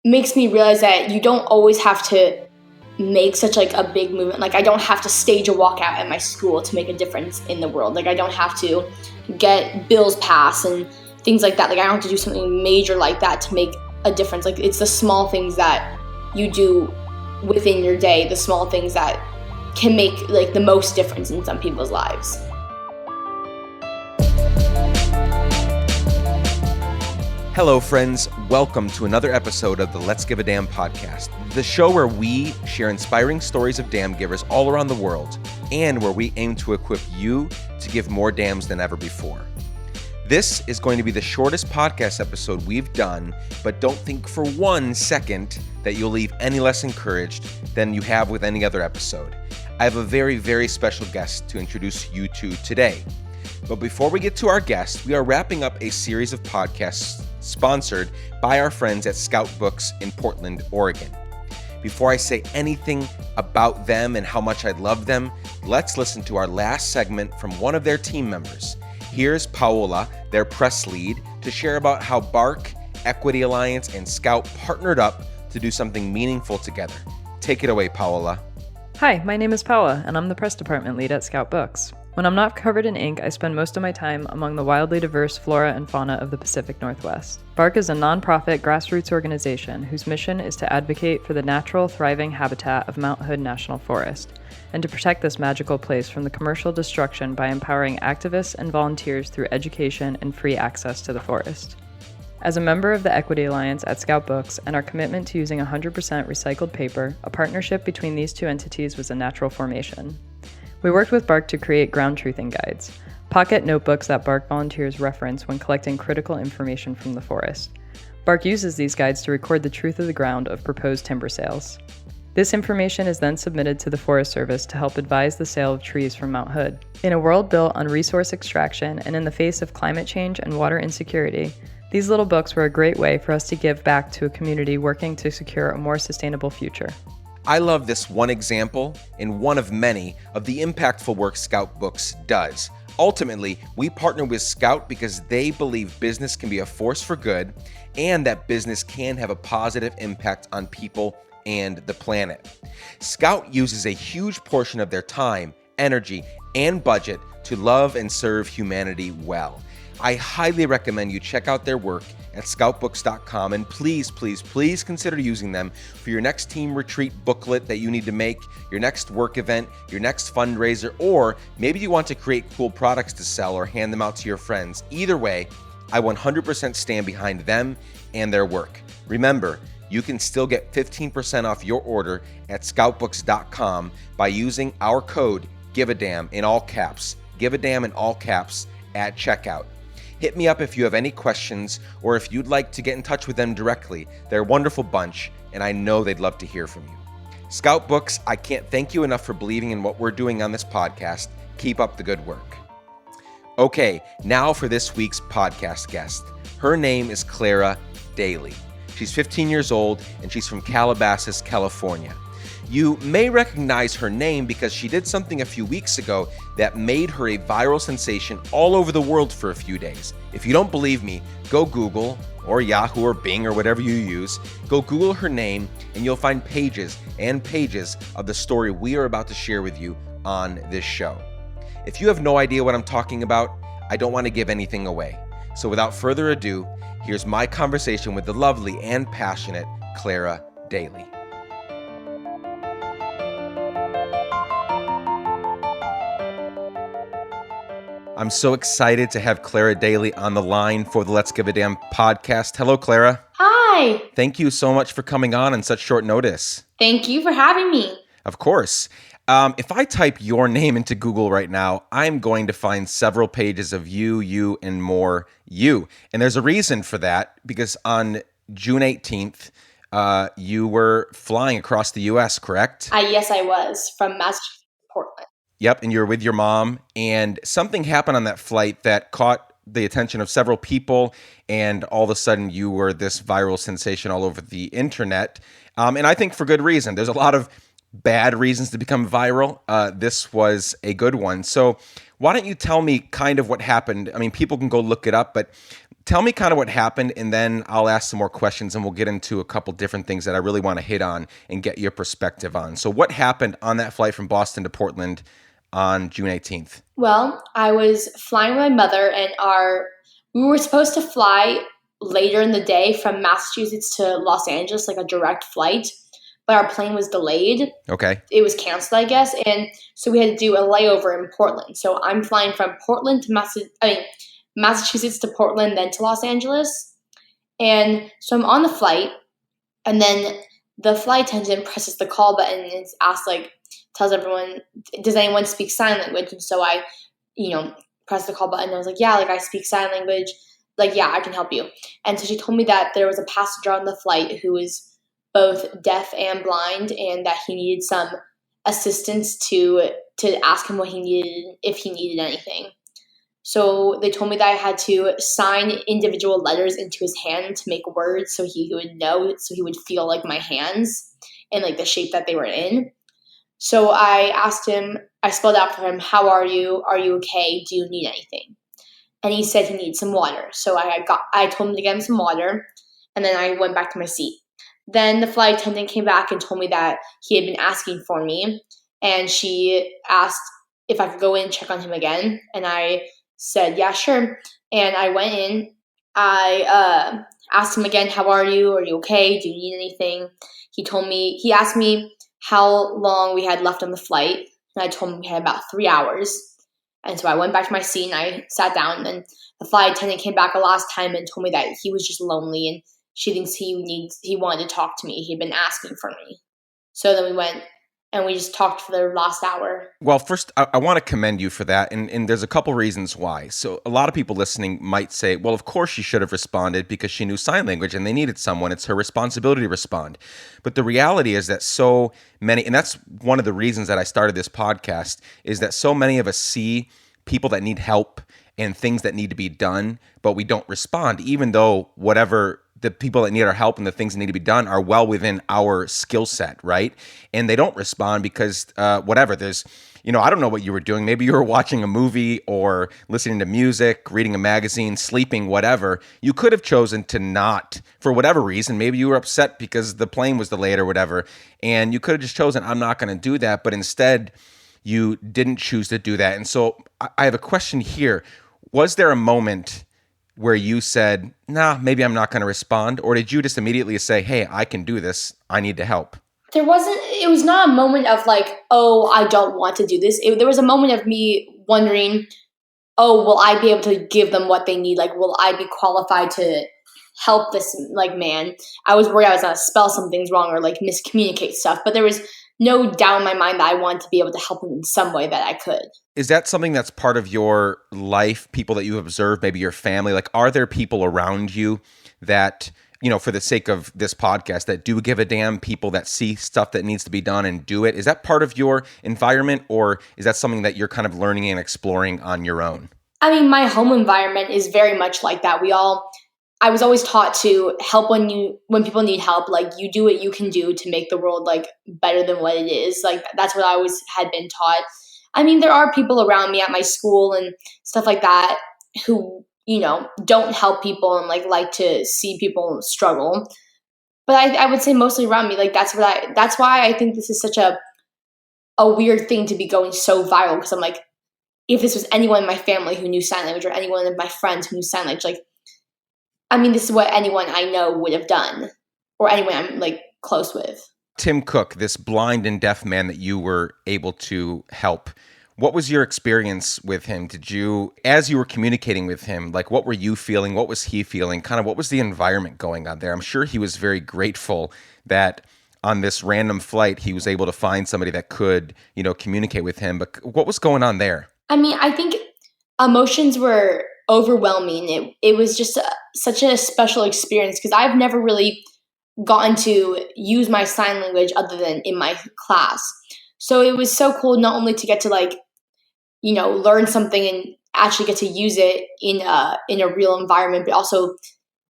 makes me realize that you don't always have to make such like a big movement. Like I don't have to stage a walkout at my school to make a difference in the world. Like I don't have to get bills passed and things like that. Like I don't have to do something major like that to make a difference. Like it's the small things that you do within your day, the small things that can make like the most difference in some people's lives. Hello, friends. Welcome to another episode of the Let's Give a Damn podcast, the show where we share inspiring stories of damn givers all around the world and where we aim to equip you to give more damns than ever before. This is going to be the shortest podcast episode we've done, but don't think for 1 second that you'll leave any less encouraged than you have with any other episode. I have a very, very special guest to introduce you to today. But before we get to our guest, we are wrapping up a series of podcasts sponsored by our friends at Scout Books in Portland, Oregon. Before I say anything about them and how much I love them, let's listen to our last segment from one of their team members. Here's Paola, their press lead, to share about how BARC, Equity Alliance, and Scout partnered up to do something meaningful together. Take it away, Paola. Hi, my name is Paola, and I'm the press department lead at Scout Books. When I'm not covered in ink, I spend most of my time among the wildly diverse flora and fauna of the Pacific Northwest. BARC is a nonprofit grassroots organization whose mission is to advocate for the natural, thriving habitat of Mount Hood National Forest, and to protect this magical place from the commercial destruction by empowering activists and volunteers through education and free access to the forest. As a member of the Equity Alliance at Scout Books and our commitment to using 100% recycled paper, a partnership between these two entities was a natural formation. We worked with BARC to create ground truthing guides, pocket notebooks that BARC volunteers reference when collecting critical information from the forest. BARC uses these guides to record the truth of the ground of proposed timber sales. This information is then submitted to the Forest Service to help advise the sale of trees from Mount Hood. In a world built on resource extraction and in the face of climate change and water insecurity, these little books were a great way for us to give back to a community working to secure a more sustainable future. I love this one example and one of many of the impactful work Scout Books does. Ultimately, we partner with Scout because they believe business can be a force for good and that business can have a positive impact on people and the planet. Scout uses a huge portion of their time, energy, and budget to love and serve humanity well. I highly recommend you check out their work at scoutbooks.com, and please consider using them for your next team retreat booklet that you need to make, your next work event, your next fundraiser, or maybe you want to create cool products to sell or hand them out to your friends. Either way, I 100% stand behind them and their work. Remember, you can still get 15% off your order at scoutbooks.com by using our code GIVEADAMN in all caps, GIVEADAMN in all caps at checkout. Hit me up if you have any questions or if you'd like to get in touch with them directly. They're a wonderful bunch, and I know they'd love to hear from you. Scout Books, I can't thank you enough for believing in what we're doing on this podcast. Keep up the good work. Okay, now for this week's podcast guest. Her name is Clara Daly. She's 15 years old, and she's from Calabasas, California. You may recognize her name because she did something a few weeks ago that made her a viral sensation all over the world for a few days. If you don't believe me, go Google or Yahoo or Bing or whatever you use. Go Google her name and you'll find pages and pages of the story we are about to share with you on this show. If you have no idea what I'm talking about, I don't want to give anything away. So without further ado, here's my conversation with the lovely and passionate Clara Daly. I'm so excited to have Clara Daly on the line for the Let's Give a Damn podcast. Hello, Clara. Hi. Thank you so much for coming on such short notice. Thank you for having me. Of course. If I type your name into Google right now, I'm going to find several pages of you, and more you. And there's a reason for that, because on June 18th, you were flying across the U.S., correct? Yes, I was, from Massachusetts to Portland. Yep, and you're with your mom, and something happened on that flight that caught the attention of several people, and all of a sudden you were this viral sensation all over the internet, and I think for good reason. There's a lot of bad reasons to become viral. This was a good one. So why don't you tell me kind of what happened? I mean, people can go look it up, but Tell me kind of what happened, and then I'll ask some more questions, and we'll get into a couple different things that I really want to hit on and get your perspective on. So what happened on that flight from Boston to Portland on June 18th? Well, I was flying with my mother, and we were supposed to fly later in the day from Massachusetts to Los Angeles, like a direct flight, but our plane was delayed. Okay. It was canceled, I guess, and so we had to do a layover in Portland. So I'm flying from Portland to Massachusetts to Portland, then to Los Angeles, and so I'm on the flight, and then the flight attendant presses the call button and it's asked, like, tells everyone, does anyone speak sign language? And so I, pressed the call button and I was like, yeah, like I speak sign language. Like, yeah, I can help you. And so she told me that there was a passenger on the flight who was both deaf and blind and that he needed some assistance to ask him what he needed, if he needed anything. So they told me that I had to sign individual letters into his hand to make words so he would know, so he would feel like my hands and like the shape that they were in. So I asked him, I spelled out for him, how are you? Are you okay? Do you need anything? And he said he needs some water. So I told him to get him some water, and then I went back to my seat. Then the flight attendant came back and told me that he had been asking for me, and she asked if I could go in and check on him again, and I said, yeah, sure. And I went in. I asked him again, how are you? Are you okay? Do you need anything? He asked me how long we had left on the flight, and I told him we had about 3 hours. And so I went back to my seat and I sat down, and the flight attendant came back a last time and told me that he was just lonely and she thinks he wanted to talk to me. He'd been asking for me. So then we went and we just talked for the last hour. Well, first, I want to commend you for that. And there's a couple reasons why. So a lot of people listening might say, well, of course she should have responded because she knew sign language and they needed someone. It's her responsibility to respond. But the reality is that so many, and that's one of the reasons that I started this podcast, is that so many of us see people that need help and things that need to be done, but we don't respond, even though whatever the people that need our help and the things that need to be done are well within our skill set, right? And they don't respond because whatever, there's, I don't know what you were doing. Maybe you were watching a movie or listening to music, reading a magazine, sleeping, whatever. You could have chosen to not, for whatever reason. Maybe you were upset because the plane was delayed or whatever, and you could have just chosen, I'm not going to do that, but instead you didn't choose to do that. And so I have a question here. Was there a moment where you said, nah, maybe I'm not going to respond? Or did you just immediately say, hey, I can do this. I need to help? It was not a moment of like, oh, I don't want to do this. There was a moment of me wondering, oh, will I be able to give them what they need? Like, will I be qualified to help this like man? I was worried I was going to spell some things wrong or like miscommunicate stuff, but there was no doubt in my mind that I wanted to be able to help them in some way that I could. Is that something that's part of your life, people that you observe, maybe your family? Like, are there people around you that, for the sake of this podcast, that do give a damn, people that see stuff that needs to be done and do it? Is that part of your environment, or is that something that you're kind of learning and exploring on your own? I mean, my home environment is very much like that. I was always taught to help when people need help. Like, you do what you can do to make the world like better than what it is. Like, that's what I always had been taught. I mean, there are people around me at my school and stuff like that who, don't help people and like to see people struggle. But I would say mostly around me, like that's why I think this is such a weird thing to be going so viral. Because I'm like, if this was anyone in my family who knew sign language or anyone of my friends who knew sign language, like, I mean, this is what anyone I know would have done, or anyone I'm like close with. Tim Cook, this blind and deaf man that you were able to help, what was your experience with him? As you were communicating with him, like, what were you feeling? What was he feeling? Kind of what was the environment going on there? I'm sure he was very grateful that on this random flight, he was able to find somebody that could, communicate with him. But what was going on there? I mean, I think emotions were overwhelming. It was just such a special experience because I've never really gotten to use my sign language other than in my class. So it was so cool not only to get to like, learn something and actually get to use it in a real environment, but also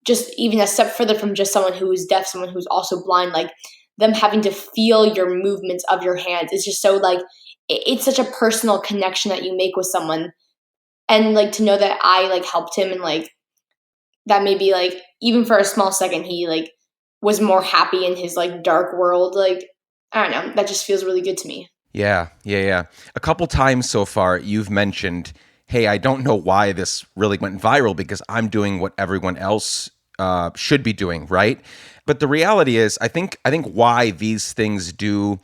just even a step further from just someone who is deaf, someone who's also blind, like them having to feel your movements of your hands. It's just so like, it's such a personal connection that you make with someone. And like to know that I like helped him and like that maybe like even for a small second he like was more happy in his like dark world. Like, I don't know, that just feels really good to me. Yeah. A couple times so far, you've mentioned, hey, I don't know why this really went viral because I'm doing what everyone else should be doing, right? But the reality is, I think why these things do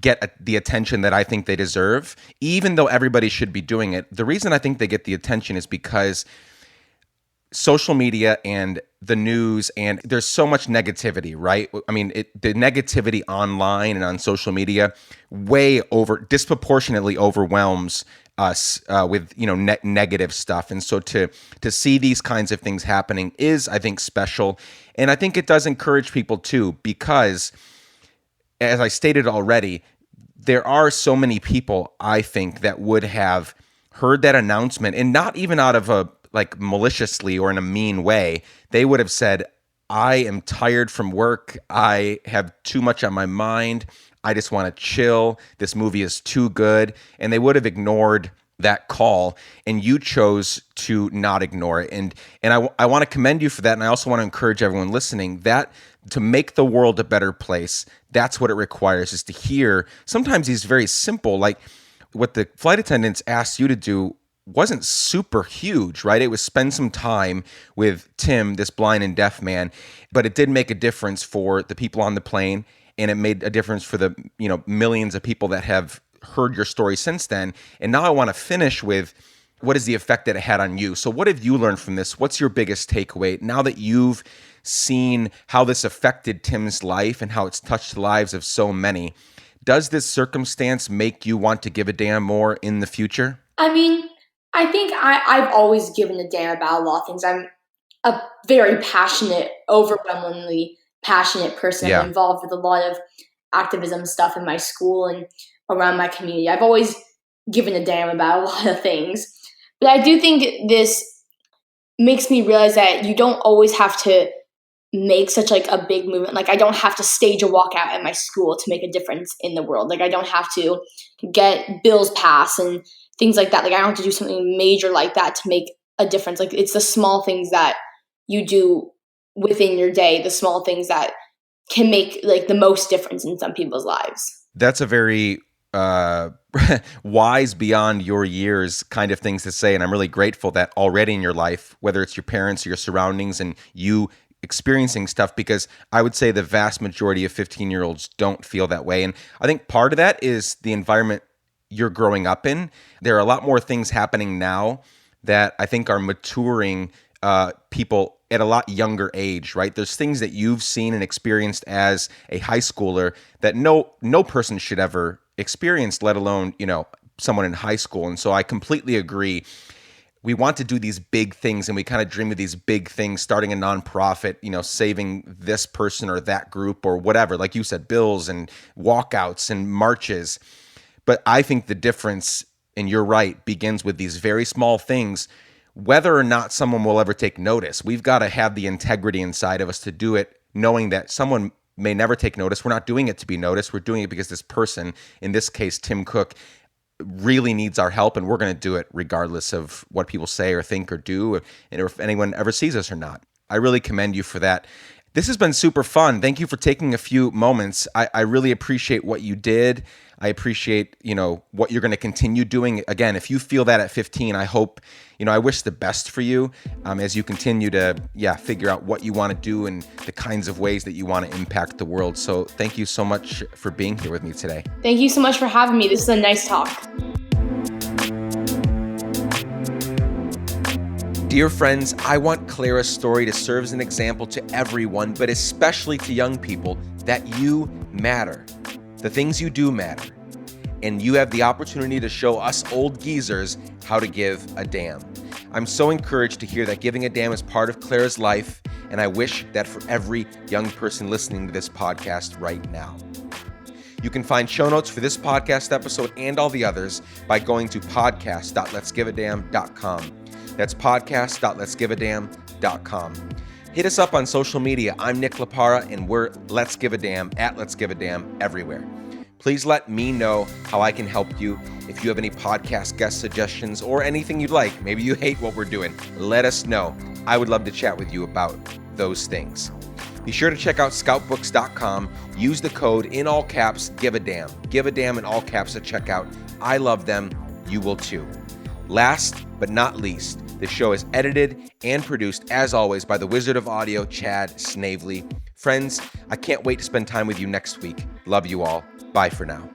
get the attention that I think they deserve, even though everybody should be doing it, the reason I think they get the attention is because social media and the news, and there's so much negativity, right? I mean, the negativity online and on social media disproportionately overwhelms us with negative stuff, and so to see these kinds of things happening is, I think, special, and I think it does encourage people too, because as I stated already, there are so many people, I think, that would have heard that announcement, and not even out of a like maliciously or in a mean way. They would have said, I am tired from work. I have too much on my mind. I just want to chill. This movie is too good. And they would have ignored that call, and you chose to not ignore it. And I want to commend you for that. And I also want to encourage everyone listening that to make the world a better place, that's what it requires, is to hear sometimes these very simple, like what the flight attendants asked you to do wasn't super huge, right? It was spend some time with Tim, this blind and deaf man, but it did make a difference for the people on the plane, and it made a difference for the millions of people that have heard your story since then. And now I want to finish with, what is the effect that it had on you? So what have you learned from this? What's your biggest takeaway now that you've seen how this affected Tim's life and how it's touched the lives of so many? Does this circumstance make you want to give a damn more in the future? I mean, I think I've always given a damn about a lot of things. I'm a very passionate, overwhelmingly passionate person. Yeah. I'm involved with a lot of activism stuff in my school and around my community. I've always given a damn about a lot of things. But I do think this makes me realize that you don't always have to make such like a big movement. Like, I don't have to stage a walkout at my school to make a difference in the world. Like, I don't have to get bills passed and things like that. Like, I don't have to do something major like that to make a difference. Like, it's the small things that you do within your day, the small things that can make like the most difference in some people's lives. That's a very wise, beyond your years kind of things to say. And I'm really grateful that already in your life, whether it's your parents or your surroundings and you experiencing stuff, because I would say the vast majority of 15-year-olds don't feel that way. And I think part of that is the environment you're growing up in. There are a lot more things happening now that I think are maturing people at a lot younger age, right? There's things that you've seen and experienced as a high schooler that no person should ever experience, let alone, someone in high school. And so I completely agree. We want to do these big things, and we kind of dream of these big things, starting a nonprofit, saving this person or that group or whatever, like you said, bills and walkouts and marches. But I think the difference, and you're right, begins with these very small things. Whether or not someone will ever take notice, we've got to have the integrity inside of us to do it, knowing that someone may never take notice. We're not doing it to be noticed. We're doing it because this person, in this case, Tim Cook, really needs our help, and we're going to do it regardless of what people say or think or do, and if anyone ever sees us or not. I really commend you for that. This has been super fun. Thank you for taking a few moments. I really appreciate what you did. I appreciate, what you're going to continue doing. Again, if you feel that at 15, I hope, I wish the best for you as you continue to, figure out what you want to do and the kinds of ways that you want to impact the world. So thank you so much for being here with me today. Thank you so much for having me. This is a nice talk. Dear friends, I want Clara's story to serve as an example to everyone, but especially to young people, that you matter. The things you do matter. And you have the opportunity to show us old geezers how to give a damn. I'm so encouraged to hear that giving a damn is part of Clara's life, and I wish that for every young person listening to this podcast right now. You can find show notes for this podcast episode and all the others by going to podcast.letsgiveadamn.com. That's podcast.letsgiveadamn.com. Hit us up on social media. I'm Nick LaPara, and we're Let's Give a Damn at Let's Give a Damn everywhere. Please let me know how I can help you. If you have any podcast guest suggestions or anything you'd like, maybe you hate what we're doing, let us know. I would love to chat with you about those things. Be sure to check out scoutbooks.com. Use the code in all caps, give a damn. Give a damn in all caps at checkout. I love them. You will too. Last but not least, the show is edited and produced, as always, by the Wizard of Audio, Chad Snavely. Friends, I can't wait to spend time with you next week. Love you all. Bye for now.